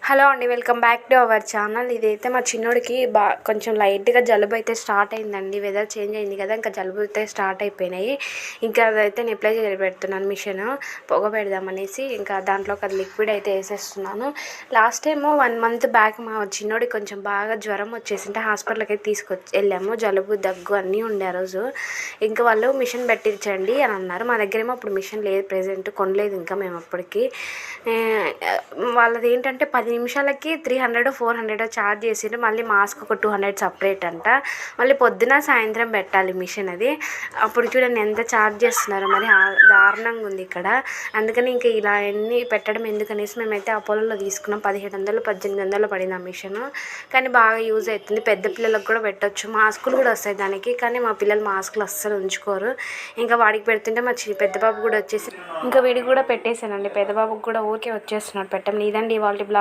Hello అండి, welcome back to our channel. ఇదైతే మా చిన్నోడికి కొంచెం లైట్గా జలుబు అయితే స్టార్ట్ అయిందండి. వెదర్ చేంజ్ అయింది కదా, ఇంకా జలుబు అయితే స్టార్ట్ అయిపోయినాయి. ఇంకా అదైతే నేను అప్లై చేసి పెడుతున్నాను మిషన్ పొగ పెడదామనేసి. ఇంకా దాంట్లో ఒక లిక్విడ్ అయితే వేసేస్తున్నాను. లాస్ట్ టైము 1 మంత్ బ్యాక్ మా చిన్నోడికి కొంచెం బాగా జ్వరం వచ్చేసింటే హాస్పిటల్కి అయితే వెళ్ళాము. జలుబు దగ్గు అన్నీ ఉండే ఆ రోజు. ఇంకా వాళ్ళు మిషన్ పెట్టించండి అని అన్నారు. మా దగ్గరేమో అప్పుడు మిషన్ లేదు, ప్రెజెంట్ కొనలేదు ఇంకా మేము అప్పటికి. వాళ్ళది ఏంటంటే 10 నిమిషాలకి 300 400 ఛార్జ్ చేసిండ్రు. మళ్ళీ మాస్క్ ఒక 200 సపరేట్ అంట. మళ్ళీ పొద్దున సాయంత్రం పెట్టాలి మిషన్ అది. అప్పుడు చూడండి ఎంత ఛార్జ్ చేస్తున్నారో, మరి దారుణంగా ఉంది ఇక్కడ. అందుకని ఇంకా ఇలా ఎన్ని పెట్టడం ఎందుకనేసి మేమైతే అపోలోలో తీసుకున్నాం. 1700 1800 పడింది ఆ మిషన్. కానీ బాగా యూజ్ అవుతుంది. పెద్ద పిల్లలకు కూడా పెట్టొచ్చు. మాస్కులు కూడా వస్తాయి దానికి. కానీ మా పిల్లలు మాస్కులు అస్సలు ఉంచుకోరు. ఇంకా వాడికి పెడుతుంటే మా పెద్ద బాబు కూడా వచ్చేసి ఇంకా వీడికి కూడా పెట్టేశానండి. పెద్ద బాబుకి కూడా ఊరికే వచ్చేస్తున్నాడు పెట్టం. ఇదండి ఇవాళ బ్లాగ్.